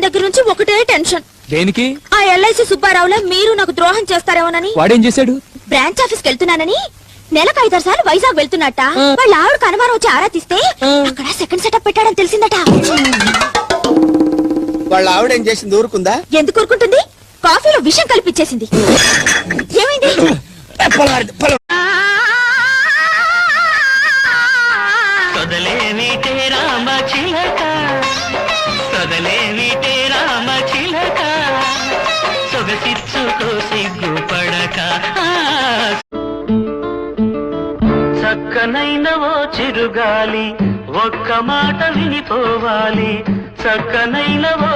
దగ్గర నుంచి ఒకటే టెన్షన్. దేనికి? ఆ ఎల్ఐసి సుబ్బారావులా మీరు నాకు ద్రోహం చేస్తారేమోనని. వాడేం చేశాడు? బ్రాంచ్ ఆఫీస్ కి వెళ్తున్నానని నెలకు 5-6 సార్లు వైజాగ్ వెళ్తున్నట్ట. వాళ్ళ ఆవిడకు అనుమానం వచ్చి ఆరా తీస్తే అక్కడ సెకండ్ సెటప్ పెట్టాడని తెలిసిందట. వాళ్ళ ఆవిడ ఏం చేసింది? ఊరుకుందా? ఎందుకు ఊరుకుంటుంది? కాఫీలో విషం కల్పించేసింది. ఏమైంది? చక్కనైనవో చిరుగాలి ఒక్క మాట వినిపోవాలి. చక్కనైనవో